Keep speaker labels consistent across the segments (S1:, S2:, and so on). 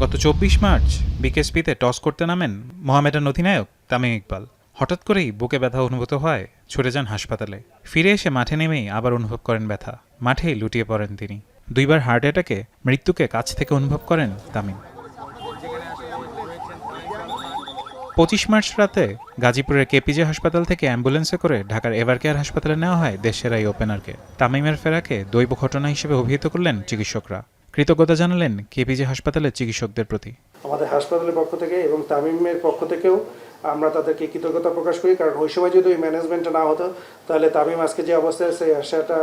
S1: গত ২৪ March বিকেএসপিতে toss করতে নামেন মোহামেডান অধিনায়ক তামিম ইকবাল। হঠাৎ করেই বুকে ব্যথা অনুভূত হয়, ছুটে যান হাসপাতালে। ফিরে এসে মাঠে নেমেই আবার অনুভব করেন ব্যথা। মাঠেই লুটিয়ে পড়েন তিনি। ২ বার হার্ট অ্যাটাকে মৃত্যুকে কাছ থেকে অনুভব করেন তামিম। ২৫ মার্চ রাতে গাজীপুরের কেপিজে হাসপাতাল থেকে অ্যাম্বুলেন্সে করে ঢাকার এভারকেয়ার হাসপাতালে নেওয়া হয় দেশের এই ওপেনারকে। তামিমের ফেরাকে দৈব ঘটনা হিসেবে অভিহিত করলেন চিকিৎসকরা। কৃতজ্ঞতা জানালেন কেপিজে হাসপাতালের চিকিৎসকদের প্রতি।
S2: আমাদের হাসপাতালের পক্ষ থেকে এবং তামিমের পক্ষ থেকেও আমরা তাদেরকে কৃতজ্ঞতা প্রকাশ করি, কারণ ওই সময় যদি ওই ম্যানেজমেন্টটা না হতো তাহলে তামিম আজকে যে অবস্থায় আছে সেটা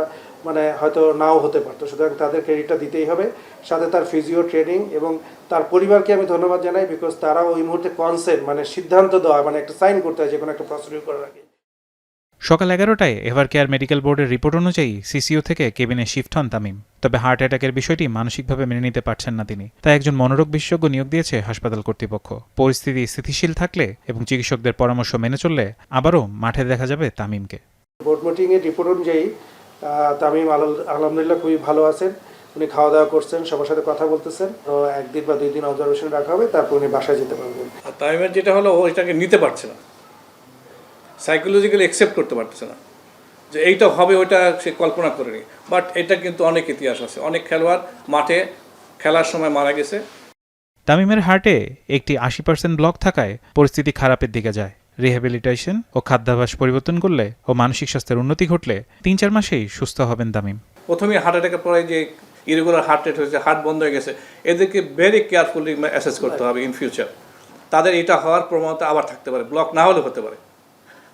S2: হয়তো নাও হতে পারতো। সুতরাং তাদের ক্রেডিটটা দিতেই হবে, সাথে তার ফিজিও ট্রেনিং এবং তার পরিবারকে আমি ধন্যবাদ জানাই, বিকজ তারা ওই মুহূর্তে কনসেন্ট সিদ্ধান্ত দেওয়া একটা সাইন করতে হয় যে কোনো একটা প্রসিডিউর করার আগে।
S1: সকাল ১১টায় এভারকেয়ার মেডিকেল বোর্ডের রিপোর্ট অনুযায়ী সিসিইউ থেকে কেবিনে শিফট হন তামিম। তবে হার্ট অ্যাটাকের বিষয়টি মানসিকভাবে মেনে নিতে পারছেন না তিনি। তাই একজন মনোরোগ বিশেষজ্ঞ নিয়োগ দিয়েছে হাসপাতাল কর্তৃপক্ষ। পরিস্থিতি স্থিতিশীল থাকলে এবং চিকিৎসকদের পরামর্শ মেনে চললে আবারও মাঠে দেখা যাবে তামিমকে।
S2: বোর্ড মিটিংয়ের রিপোর্ট অনুযায়ী তামিম আলহামদুলিল্লাহ খুবই ভালো আছেন। উনি খাওয়া দাওয়া করছেন, সবার সাথে কথা বলতেছেন। ১ দিন বা ২ দিন অবজারভেশন রাখা হবে, তারপর উনি বাসায় যেতে পারবেন।
S3: তামিমের যেটা হলো, ও এটাকে নিতে পারছে না, সাইকোলজিক্যালি অ্যাকসেপ্ট করতে পারতেছে না যে এইটা হবে, ওইটা সে কল্পনা করেনি। বাট এটা কিন্তু অনেক ইতিহাস আছে, অনেক খেলোয়াড় মাঠে খেলার সময় মারা গেছে।
S1: তামিমের হার্টে একটি ৮০% ব্লক থাকায় পরিস্থিতি খারাপের দিকে যায়। রিহ্যাবিলিটেশন ও খাদ্যাভ্যাস পরিবর্তন করলে ও মানসিক স্বাস্থ্যের উন্নতি ঘটলে ৩-৪ মাসেই সুস্থ হবেন তামিম।
S3: প্রথমে হার্ট অ্যাটাকের পরে যে ইরেগুলার হার্ট রেট হয়েছে, হার্ট বন্ধ হয়ে গেছে, এদেরকে ভেরি কেয়ারফুলি অ্যাসেস করতে হবে ইন ফিউচার। তাদের এটা হওয়ার প্রবণতা আবার থাকতে পারে, ব্লক না হলে হতে পারে।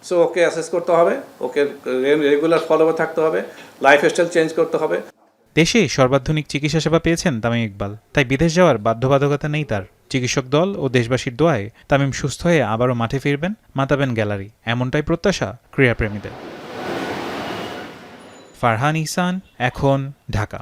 S3: সো ওকে অ্যাসেস করতে হবে, ওকে রেগুলার ফলোআপে থাকতে হবে, লাইফস্টাইল চেঞ্জ করতে হবে।
S1: দেশেই সর্বাধুনিক চিকিৎসা সেবা পেয়েছেন তামিম ইকবাল, তাই বিদেশ যাওয়ার বাধ্যবাধকতা নেই তার। চিকিৎসক দল ও দেশবাসীর দোয়ায় তামিম সুস্থ হয়ে আবারও মাঠে ফিরবেন, মাতাবেন গ্যালারি, এমনটাই প্রত্যাশা ক্রীড়াপ্রেমীদের। ফারহান ইহসান, এখন, ঢাকা।